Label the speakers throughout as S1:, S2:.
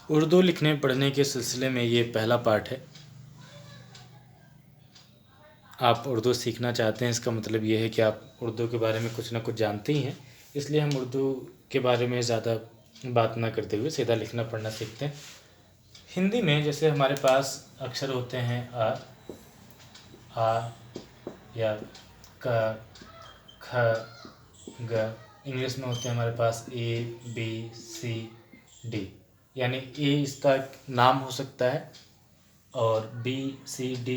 S1: उर्दू लिखने पढ़ने के सिलसिले में ये पहला पार्ट है। आप उर्दू सीखना चाहते हैं, इसका मतलब ये है कि आप उर्दू के बारे में कुछ ना कुछ जानते ही हैं, इसलिए हम उर्दू के बारे में ज़्यादा बात ना करते हुए सीधा लिखना पढ़ना सीखते हैं। हिंदी में जैसे हमारे पास अक्षर होते हैं आ या क, ख, ग। इंग्लिश में होते हैं हमारे पास ABCD, यानी ए इसका नाम हो सकता है और BCD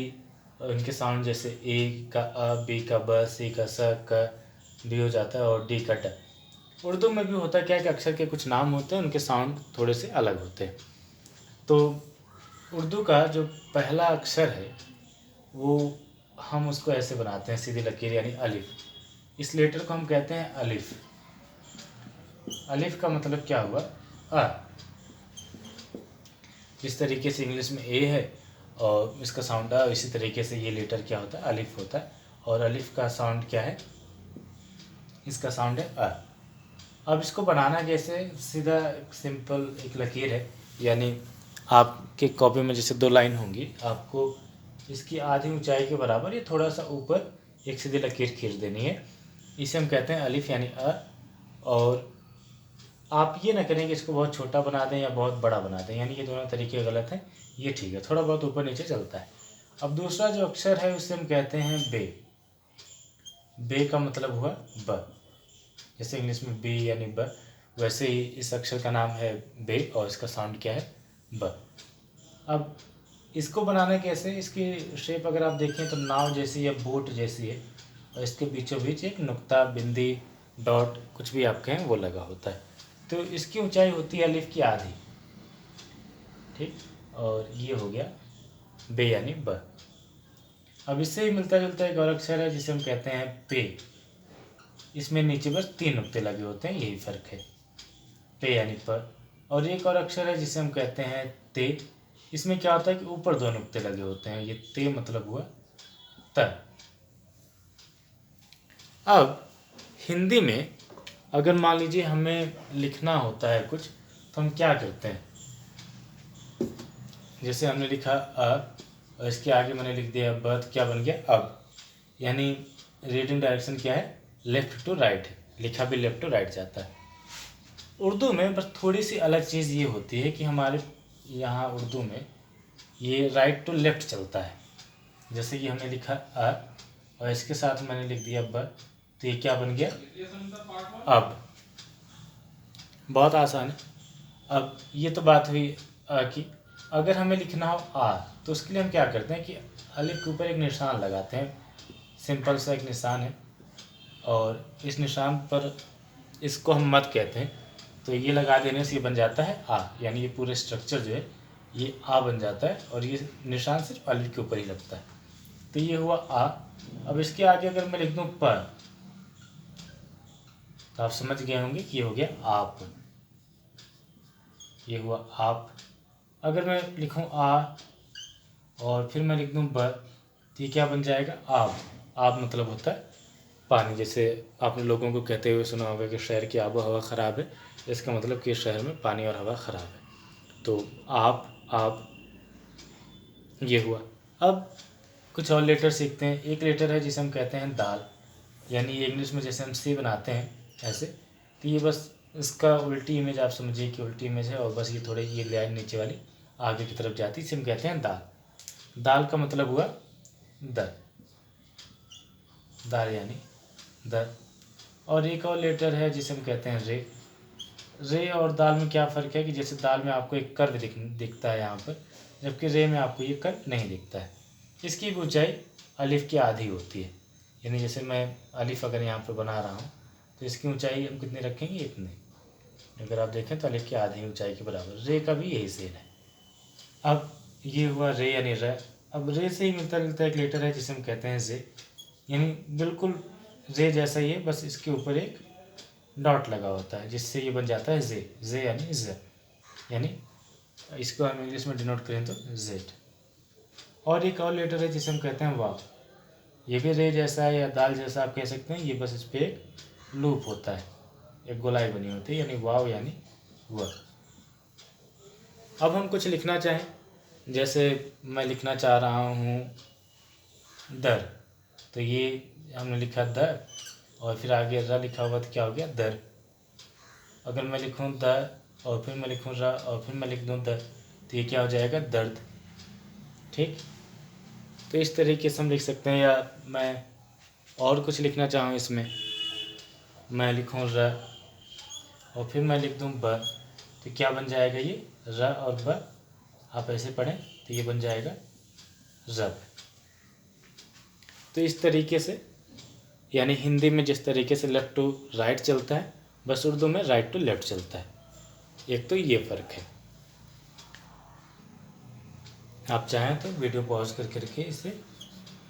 S1: इनके साउंड जैसे ए का अ, बी का ब, सी का स, का डी हो जाता है और डी का ड। उर्दू में भी होता क्या है कि अक्षर के कुछ नाम होते हैं, उनके साउंड थोड़े से अलग होते हैं। तो उर्दू का जो पहला अक्षर है वो हम उसको ऐसे बनाते हैं सीधी लकीर, यानी अलिफ। इस लेटर को हम कहते हैं अलिफ। अलिफ का मतलब क्या हुआ? अ। जिस तरीके से इंग्लिश में ए है और इसका साउंड अ, इसी तरीके से ये लेटर क्या होता है? अलिफ होता है। और अलिफ का साउंड क्या है? इसका साउंड है अ। अब इसको बनाना कैसे? सीधा सिंपल एक लकीर है, यानी आपके कॉपी में जैसे 2 लाइन होंगी, आपको इसकी आधी ऊंचाई के बराबर ये थोड़ा सा ऊपर एक सीधी लकीर खींच देनी है। इसे हम कहते हैं अलिफ यानी अ। और आप ये ना करें कि इसको बहुत छोटा बना दें या बहुत बड़ा बना दें, यानी ये दोनों तरीके गलत हैं। ये ठीक है, थोड़ा बहुत ऊपर नीचे चलता है। अब दूसरा जो अक्षर है उसे हम कहते हैं बे। बे का मतलब हुआ ब। जैसे इंग्लिश में बी यानी ब, वैसे ही इस अक्षर का नाम है बे और इसका साउंड क्या है? ब। अब इसको बनाना कैसे? इसकी शेप अगर आप देखें तो नाव जैसी या बोट जैसी है और इसके बीचों बीच एक नुक्ता, बिंदी, डॉट, कुछ भी आप कहें वो लगा होता है। तो इसकी ऊंचाई होती है अलिफ की आधी। ठीक, और ये हो गया बे यानी ब। अब इससे ही मिलता जुलता एक और अक्षर है जिसे हम कहते हैं पे। इसमें नीचे बस 3 नुक्ते लगे होते हैं, यही फ़र्क है। पे यानी प। और एक और अक्षर है जिसे हम कहते हैं ते। इसमें क्या होता है कि ऊपर 2 नुक्ते लगे होते हैं, ये ते मतलब हुआ त। अब हिंदी में अगर मान लीजिए हमें लिखना होता है कुछ, तो हम क्या करते हैं? जैसे हमने लिखा अ और इसके आगे मैंने लिख दिया ब, तो क्या बन गया अब। यानी रीडिंग डायरेक्शन क्या है? लेफ्ट टू राइट है, लिखा भी लेफ्ट टू राइट जाता है। उर्दू में बस थोड़ी सी अलग चीज़ ये होती है कि हमारे यहाँ उर्दू में ये राइट टू लेफ्ट चलता है। जैसे कि हमने लिखा अ और इसके साथ मैंने लिख दिया ब, तो ये क्या बन गया? अब। बहुत आसान है। अब ये तो बात हुई अ की। अगर हमें लिखना हो आ, तो उसके लिए हम क्या करते हैं कि अलिफ के ऊपर एक निशान लगाते हैं, सिंपल सा एक निशान है, और इस निशान पर इसको हम मत कहते हैं, तो ये लगा देने से ये बन जाता है आ, यानी ये पूरे स्ट्रक्चर जो है ये आ बन जाता है और ये निशान सिर्फ अलिफ के ऊपर ही लगता है। तो ये हुआ आ। अब इसके आगे अगर मैं लिख दूँ प, तो आप समझ गए होंगे कि ये हो गया आप। ये हुआ आप। अगर मैं लिखूँ आ और फिर मैं लिख दूँ ब, तो ये क्या बन जाएगा? आब। आब मतलब होता है पानी। जैसे आपने लोगों को कहते हुए सुना होगा कि शहर की आबो हवा ख़राब है, इसका मतलब कि शहर में पानी और हवा ख़राब है। तो आप ये हुआ। अब कुछ और लेटर सीखते हैं। एक लेटर है जिसे हम कहते हैं दाल, यानी ये इंग्लिश में जैसे हम सी बनाते हैं ऐसे, तो ये बस इसका उल्टी इमेज आप समझिए कि उल्टी इमेज है, और बस ये थोड़े ये लाइन नीचे वाली आगे की तरफ जाती है, इसे हम कहते हैं दाल। दाल का मतलब हुआ दर। दाल यानी दर। और एक और लेटर है जिसे हम कहते हैं रे। रे और दाल में क्या फ़र्क है कि जैसे दाल में आपको एक कर्व दिखता है यहाँ पर, जबकि रे में आपको ये कर्व नहीं दिखता है। इसकी ऊंचाई अलिफ की आधी होती है, यानी जैसे मैं अलिफ अगर यहाँ पर बना रहा हूँ तो इसकी ऊंचाई हम कितनी रखेंगे? इतनी। अगर आप देखें तो अलिफ की आधी ऊंचाई के बराबर। रे का भी यही सेम है। अब ये हुआ रे यानी र। अब रे से ही मिलता जुलता एक लेटर है जिसे हम कहते हैं जे, यानी बिल्कुल रे जैसा ही है, बस इसके ऊपर एक डॉट लगा होता है जिससे ये बन जाता है जे। जे यानी ज, यानी इसको हम इंग्लिश में डिनोट करें तो जेड। और एक और लेटर है जिसे हम कहते हैं वाव। ये भी रे जैसा है या दाल जैसा आप कह सकते हैं, ये बस इस पर एक लूप होता है, एक गोलाई बनी होती है, यानी वाव यानी व। अब हम कुछ लिखना चाहें, जैसे मैं लिखना चाह रहा हूँ दर, तो ये हमने लिखा दर और फिर आगे र लिखा हुआ तो क्या हो गया दर। अगर मैं लिखूँ द और फिर मैं लिखूँ र और फिर मैं लिख दूँ दर, तो ये क्या हो जाएगा दर्द। ठीक, तो इस तरीके से हम लिख सकते हैं। या मैं और कुछ लिखना चाहूँ इसमें, मैं लिखूँ र और फिर मैं लिख दूँ ब, तो क्या बन जाएगा ये र और ब, आप ऐसे पढ़ें तो ये बन जाएगा रब। तो इस तरीके से, यानी हिंदी में जिस तरीके से लेफ़्ट टू राइट चलता है, बस उर्दू में राइट टू लेफ़्ट चलता है। एक तो ये फ़र्क है। आप चाहें तो वीडियो पॉज कर करके इसे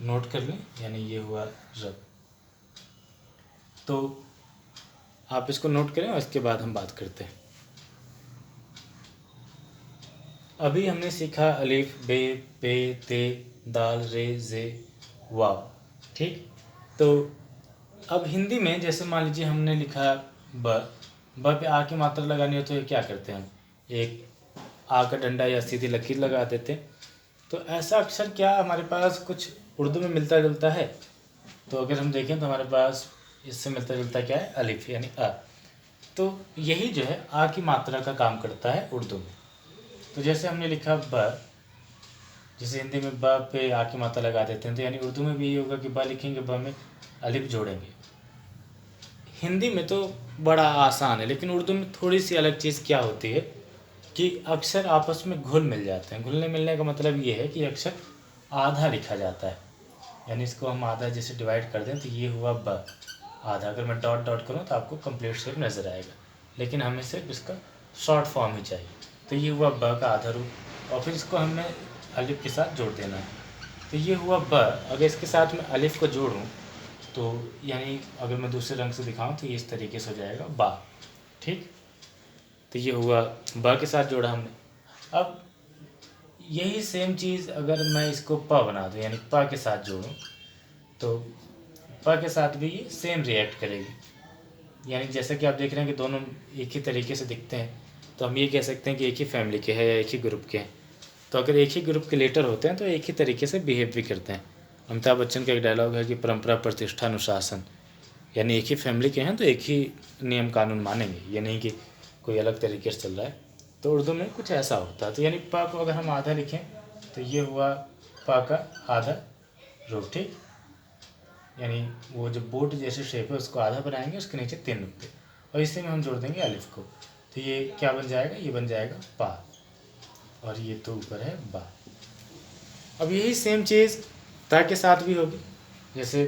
S1: नोट कर लें, यानी ये हुआ रब। तो आप इसको नोट करें और इसके बाद हम बात करते हैं। अभी हमने सीखा अलिफ, बे, पे, ते, दाल, रे, जे, वाव। ठीक, तो अब हिंदी में जैसे मान लीजिए हमने लिखा ब पे आ की मात्रा लगानी हो तो ये क्या करते हैं हम, एक आ का डंडा या सीधी लकीर लगा देते हैं। तो ऐसा अक्षर क्या हमारे पास कुछ उर्दू में मिलता जुलता है? तो अगर हम देखें तो हमारे पास इससे मिलता जुलता क्या है, अलिफ यानी अ। तो यही जो है आ की मात्रा का काम करता है उर्दू में। तो जैसे हमने लिखा ब, जैसे हिंदी में ब पे आ की मात्रा लगा देते हैं, तो यानी उर्दू में भी यही होगा कि ब लिखेंगे, ब में अलिफ जोड़ेंगे। हिंदी में तो बड़ा आसान है, लेकिन उर्दू में थोड़ी सी अलग चीज़ क्या होती है कि अक्षर आपस में घुल मिल जाते हैं। घुलने मिलने का मतलब ये है कि अक्षर आधा लिखा जाता है, यानी इसको हम आधा जैसे डिवाइड कर दें तो ये हुआ ब आधा। अगर मैं डॉट डॉट करूँ तो आपको कंप्लीट शेप नज़र आएगा, लेकिन हमें सिर्फ इसका शॉर्ट फॉर्म ही चाहिए। तो ये हुआ ब का आधा रूप, और फिर इसको हमें अलिफ के साथ जोड़ देना है। तो ये हुआ ब। अगर इसके साथ में अलिफ को जोड़ूँ तो यानी अगर मैं दूसरे रंग से दिखाऊँ तो ये इस तरीके से हो जाएगा बा। ठीक, तो ये हुआ ब के साथ जोड़ा हमने। अब यही सेम चीज़ अगर मैं इसको प बना दूँ, यानी प के साथ जोड़ूँ, तो प के साथ भी ये सेम रिएक्ट करेगी। यानी जैसा कि आप देख रहे हैं कि दोनों एक ही तरीके से दिखते हैं, तो हम ये कह सकते हैं कि एक ही फैमिली के हैं या एक ही ग्रुप के हैं। तो अगर एक ही ग्रुप के लेटर होते हैं तो एक ही तरीके से बिहेव भी करते हैं। अमिताभ बच्चन का एक डायलॉग है कि परंपरा, प्रतिष्ठा, अनुशासन, यानी एक ही फैमिली के हैं तो एक ही नियम कानून मानेंगे, ये नहीं कि कोई अलग तरीके से चल रहा है। तो उर्दू में कुछ ऐसा होता है। तो यानी पा को अगर हम आधा लिखें तो ये हुआ पा का आधा रूप। ठीक, यानी वो जो बोट जैसे शेप है उसको आधा बनाएंगे, उसके नीचे 3 नुक्ते, और इसी में हम जोड़ देंगे अलिफ को। तो ये क्या बन जाएगा, ये बन जाएगा पा, और ये तो ऊपर है बा। अब यही सेम चीज़ ता के साथ भी होगी। जैसे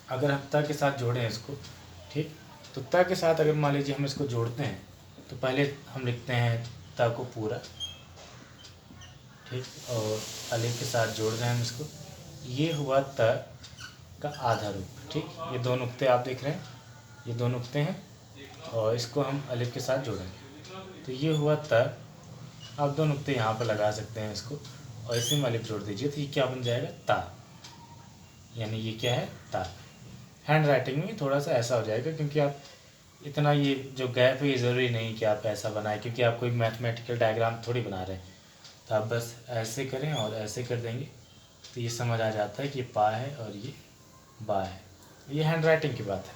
S1: अगर हम ता के साथ जोड़ें इसको, ठीक, तो ता के साथ अगर मान लीजिए हम इसको जोड़ते हैं तो पहले हम लिखते हैं ता को पूरा, ठीक, और अलिफ के साथ जोड़ रहे हैं हम इसको। ये हुआ ता का आधा रूप। ठीक, ये 2 नुक्ते आप देख रहे हैं, ये 2 नुक्ते हैं, और इसको हम अलिफ के साथ जोड़ेंगे। तो ये हुआ ता, आप 2 नुक्ते यहाँ पर लगा सकते हैं इसको, और इसी में अलिफ जोड़ दीजिए, तो ये क्या बन जाएगा ता, यानी ये क्या है ता। हैंड राइटिंग में थोड़ा सा ऐसा हो जाएगा, क्योंकि आप इतना ये जो गैप है ये ज़रूरी नहीं कि आप ऐसा बनाएं, क्योंकि आप कोई मैथमेटिकल डायग्राम थोड़ी बना रहे हैं। तो आप बस ऐसे करें और ऐसे कर देंगे तो ये समझ आ जाता है कि ये पा है और ये बा है। ये हैंड राइटिंग की बात है।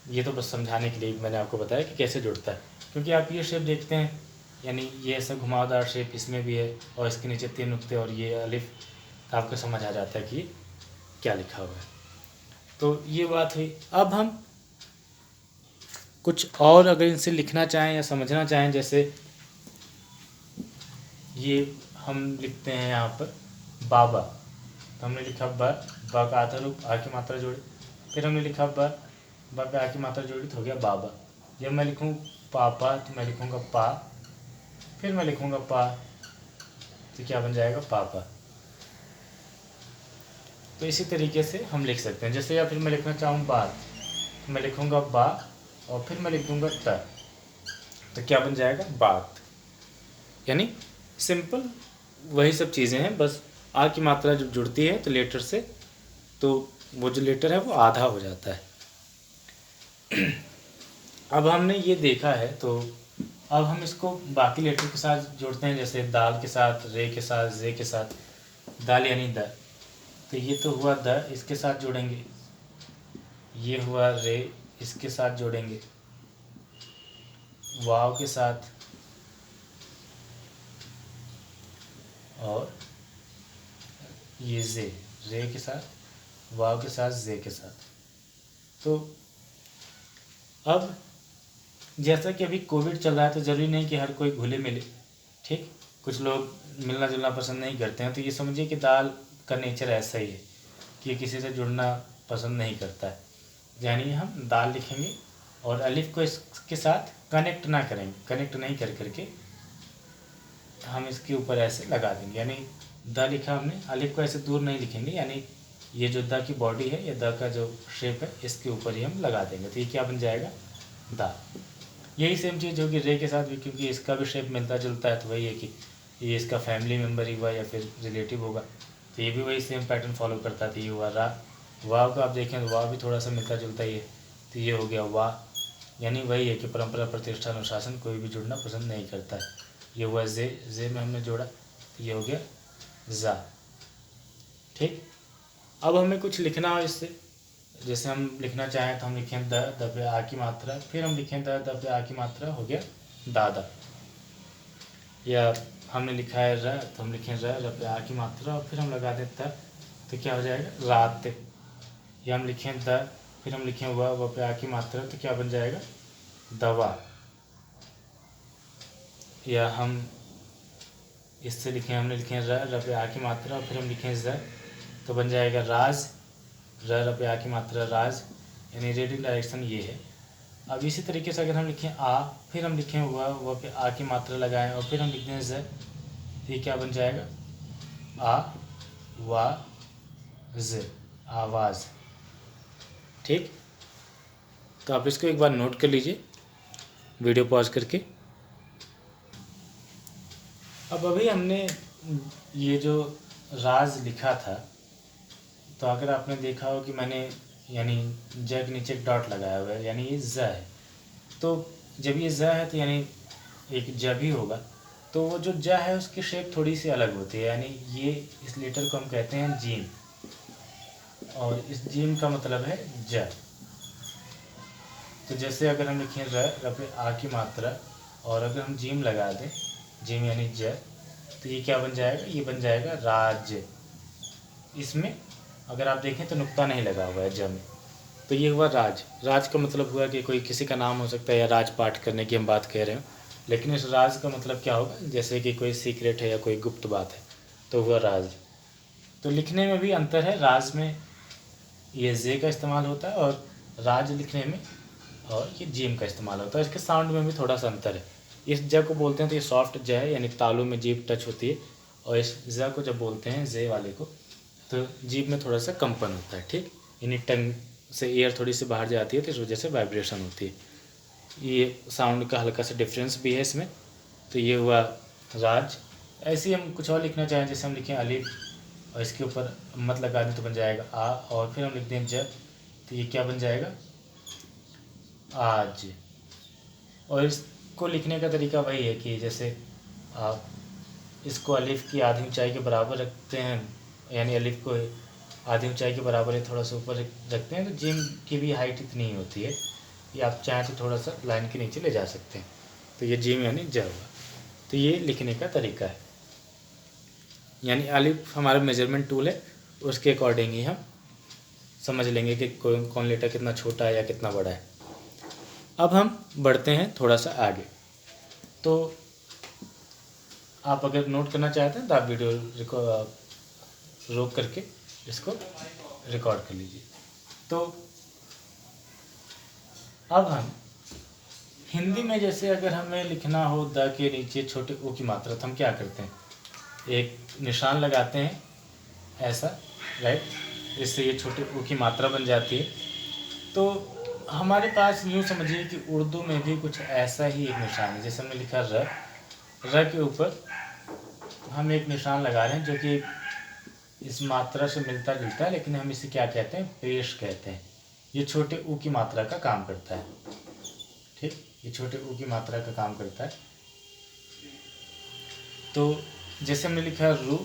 S1: ये तो बस समझाने के लिए मैंने आपको बताया कि कैसे जुड़ता है, क्योंकि आप ये शेप देखते हैं, यानी ये ऐसा घुमावदार शेप इसमें भी है, और इसके नीचे 3 नुक्ते और ये अलिफ, तो आपको समझ आ जाता है कि क्या लिखा हुआ है। तो ये बात हुई। अब हम कुछ और अगर इनसे लिखना चाहें या समझना चाहें, जैसे ये हम लिखते हैं यहाँ पर बाबा, तो हमने लिखा ब का आधा रूप आ की मात्रा जोड़ी, फिर हमने लिखा ब पे आ की मात्रा जोड़ी तो हो गया बाबा। जब मैं लिखूँ पापा तो मैं लिखूँगा पा, फिर मैं लिखूँगा पा, तो क्या बन जाएगा पापा। तो इसी तरीके से हम लिख सकते हैं। जैसे या फिर मैं लिखना चाहूँ बात, तो मैं लिखूँगा बा और फिर मैं लिख दूँगा त, तो क्या बन जाएगा बात। यानी सिंपल वही सब चीज़ें हैं, बस आ की मात्रा जब जुड़ती है तो लेटर से, तो वो जो लेटर है वो आधा हो जाता है। अब हमने ये देखा है, तो अब हम इसको बाकी लेटर के साथ जोड़ते हैं, जैसे दाल के साथ, रे के साथ, जे के साथ। दाल यानी द, तो ये तो हुआ द, इसके साथ जोड़ेंगे। ये हुआ रे, इसके साथ जोड़ेंगे। वाव के साथ, और ये जे, रे के साथ, वाव के साथ, जे के साथ। तो अब जैसा कि अभी कोविड चल रहा है तो ज़रूरी नहीं कि हर कोई घुले मिले, ठीक। कुछ लोग मिलना जुलना पसंद नहीं करते हैं, तो ये समझिए कि दाल का नेचर ऐसा ही है कि ये किसी से जुड़ना पसंद नहीं करता है। यानी हम दाल लिखेंगे और अलिफ को इसके साथ कनेक्ट ना करेंगे, कनेक्ट नहीं कर करके हम इसके ऊपर ऐसे लगा देंगे। यानी द लिखा हमने, अलिफ को ऐसे दूर नहीं लिखेंगे, यानी ये जो द की बॉडी है या द का जो शेप है इसके ऊपर ही हम लगा देंगे। तो ये क्या बन जाएगा, दाल। यही सेम चीज़ होगी रे के साथ भी, क्योंकि इसका भी शेप मिलता जुलता है, तो वही है कि ये इसका फैमिली मेम्बर ही हुआ या फिर रिलेटिव होगा, तो ये भी वही सेम पैटर्न फॉलो करता है। तो ये हुआ रा। वाव का आप देखें तो वाव भी थोड़ा सा मिलता जुलता ही है, तो ये हो गया वाह। यानी वही है कि परंपरा, प्रतिष्ठा, अनुशासन, कोई भी जुड़ना पसंद नहीं करता है। ये हुआ जे, जे में हमने जोड़ा, तो ये हो गया जा, ठीक। अब हमें कुछ लिखना हो इससे, जैसे हम लिखना चाहें तो हम लिखें द पे आ की मात्रा, फिर हम लिखें द पे आ की मात्रा, हो गया दादा। या हमने लिखा है र, तो हम लिखें र पे आ की मात्रा और फिर हम लगा दें त, तो क्या हो जाएगा, रात। या हम लिखें द, फिर हम लिखें व पे आ की मात्रा, तो क्या बन जाएगा, दवा। या हम इससे लिखें, हमने लिखें र पे आ की मात्रा और फिर हम लिखें ज, तो बन जाएगा राज। र पे आ की मात्रा राज, यानी रीडिंग डायरेक्शन ये है। अब इसी तरीके से अगर हम लिखें आ, फिर हम लिखें व पे आ की मात्रा लगाएं और फिर हम लिखते हैं ज, तो ये क्या बन जाएगा, आ वा ज, आवाज़, ठीक। तो आप इसको एक बार नोट कर लीजिए वीडियो पॉज करके। अब अभी हमने ये जो राज लिखा था, तो अगर आपने देखा हो कि मैंने यानी ज के नीचे एक डॉट लगाया हुआ है, यानी ये ज है। तो जब ये ज है तो यानी एक ज भी होगा, तो वो जो ज है उसकी शेप थोड़ी सी अलग होती है। यानी ये इस लेटर को हम कहते हैं जीम, और इस जीम का मतलब है ज। तो जैसे अगर हम लिखें र पे आ की मात्रा और अगर हम जीम लगा दें, जीम यानी ज, तो ये क्या बन जाएगा, ये बन जाएगा राज्य। इसमें अगर आप देखें तो नुक्ता नहीं लगा हुआ है ज में, तो ये हुआ राज। राज का मतलब हुआ कि कोई किसी का नाम हो सकता है, या राजपाट करने की हम बात कह रहे हो, लेकिन इस राज का मतलब क्या होगा, जैसे कि कोई सीक्रेट है या कोई गुप्त बात है, तो हुआ राज। तो लिखने में भी अंतर है, राज में ये जे का इस्तेमाल होता है और राज लिखने में और ये जीम का इस्तेमाल होता है। इसके साउंड में भी थोड़ा सा अंतर है। इस ज को बोलते हैं तो ये सॉफ्ट ज है, यानी तालू में जीभ टच होती है, और इस ज को जब बोलते हैं जे वाले को, तो जीभ में थोड़ा सा कंपन होता है, ठीक। यानी टंग से एयर थोड़ी सी बाहर जाती है, तो इस वजह से वाइब्रेशन होती है। ये साउंड का हल्का सा डिफरेंस भी है इसमें। तो ये हुआ राज। ऐसे ही हम कुछ और लिखना चाहें, जैसे हम लिखें अलिफ और इसके ऊपर मत लगा दें तो बन जाएगा आ, और फिर हम लिख दें ज, तो ये क्या बन जाएगा, आज। और इसको लिखने का तरीका वही है कि जैसे आप इसको अलिफ की आधी ऊंचाई के बराबर रखते हैं, यानी अलिफ को आधी ऊंचाई के बराबर है थोड़ा सा ऊपर रखते हैं, तो जिम की भी हाइट इतनी ही होती है, ये आप चाहें तो थोड़ा सा लाइन के नीचे ले जा सकते हैं। तो ये जिम यानी ज हुआ। तो ये लिखने का तरीका है, यानी अलिफ हमारा मेजरमेंट टूल है, उसके अकॉर्डिंग ही हम समझ लेंगे कि कौन लेटर कितना छोटा है या कितना बड़ा है। अब हम बढ़ते हैं थोड़ा सा आगे। तो आप अगर नोट करना चाहते हैं तो आप वीडियो रोक करके इसको रिकॉर्ड कर लीजिए। तो अब हम हिंदी में जैसे अगर हमें लिखना हो द के नीचे छोटे ओ की मात्रा, तो हम क्या करते हैं, एक निशान लगाते हैं ऐसा, राइट, इससे ये छोटे ओ की मात्रा बन जाती है। तो हमारे पास यूँ समझिए कि उर्दू में भी कुछ ऐसा ही एक निशान है। जैसे हमने लिखा र के ऊपर हम एक निशान लगा रहे हैं जो कि इस मात्रा से मिलता जुलता है, लेकिन हम इसे क्या कहते हैं, पेश कहते हैं। ये छोटे ऊ की मात्रा का काम करता है, ठीक। ये छोटे ऊ की मात्रा का काम करता है। तो जैसे हमने लिखा है रू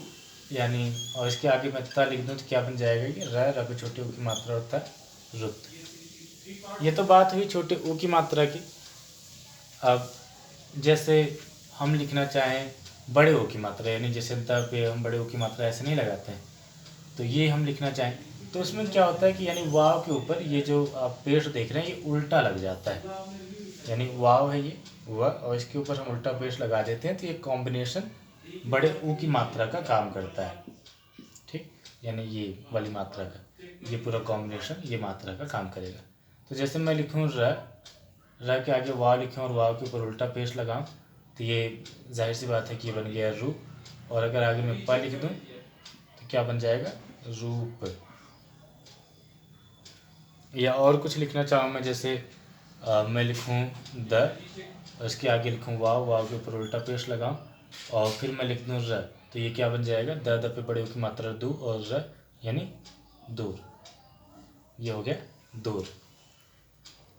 S1: यानी, और इसके आगे मैं ता लिख दूँ तो क्या बन जाएगा कि र पे छोटे ऊ की मात्रा होता है रुत। ये तो बात हुई छोटे ऊ की मात्रा की। अब जैसे हम लिखना चाहें बड़े ऊ की मात्रा, यानी जैसे द पे हम बड़े ऊ की मात्रा ऐसे नहीं लगाते हैं, तो ये हम लिखना चाहें तो उसमें क्या होता है कि यानी वाव के ऊपर ये जो आप पेश देख रहे हैं ये उल्टा लग जाता है। यानी वाव है ये व, और इसके ऊपर हम उल्टा पेश लगा देते हैं तो ये कॉम्बिनेशन बड़े ऊ की मात्रा का काम करता है। ठीक, यानी ये वाली मात्रा का ये पूरा कॉम्बिनेशन ये मात्रा का काम करेगा। तो जैसे मैं लिखूँ र के आगे वाव लिखूँ और वाव के ऊपर उल्टा पेश लगाऊँ तो ये जाहिर सी बात है कि ये बन गया रू। और अगर आगे मैं प लिख दूँ तो क्या बन जाएगा रूप। या और कुछ लिखना चाहूँ मैं, जैसे मैं लिखूँ द, उसके आगे लिखूँ वाव, वाव के ऊपर उल्टा पेश लगाऊँ और फिर मैं लिख दूँ र, तो ये क्या बन जाएगा द पे बड़े की मात्रा दू और र यानी दूर। ये हो गया दूर।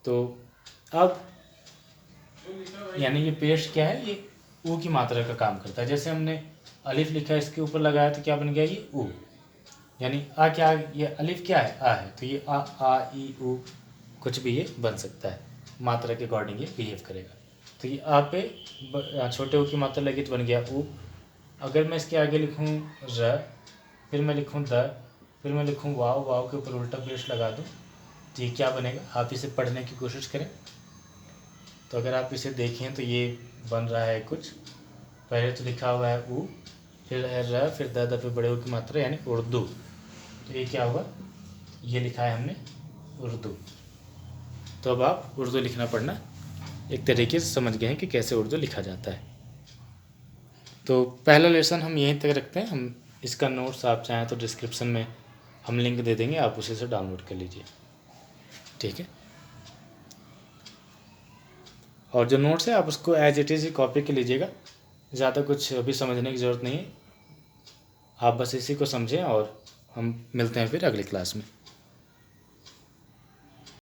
S1: तो अब यानी ये पेश क्या है, ये ऊ की मात्रा का काम करता है। जैसे हमने अलिफ लिखा है इसके ऊपर लगाया तो क्या बन गया ये ऊ, यानी आ क्या, ये अलिफ क्या है आ है, तो ये आ ई ऊ कुछ भी ये बन सकता है, मात्रा के अकॉर्डिंग ये बिहेव करेगा। तो ये आ पे छोटे ऊ की मात्रा लगी तो बन गया ऊ। अगर मैं इसके आगे लिखूँ र, फिर मैं लिखूँ द, फिर मैं लिखूँ वाव, वाव के ऊपर उल्टा पेश लगा दूँ तो ये क्या बनेगा। आप इसे पढ़ने की कोशिश करें तो अगर आप इसे देखें तो ये बन रहा है कुछ, पहले तो लिखा हुआ है ऊ, फिर है र, फिर द पे बड़े ऊ की मात्रा यानी उर्दू। तो ये क्या हुआ, ये लिखा है हमने उर्दू। तो अब आप उर्दू लिखना पढ़ना एक तरीके से समझ गए हैं कि कैसे उर्दू लिखा जाता है। तो पहला लेसन हम यहीं तक रखते हैं। हम इसका नोट्स आप चाहें तो डिस्क्रिप्शन में हम लिंक दे देंगे, आप उसी से डाउनलोड कर लीजिए, ठीक है। और जो नोट्स है आप उसको एज इट इज़ ही कॉपी कर लीजिएगा, ज़्यादा कुछ अभी समझने की ज़रूरत नहीं है, आप बस इसी को समझें। और हम मिलते हैं फिर अगली क्लास में।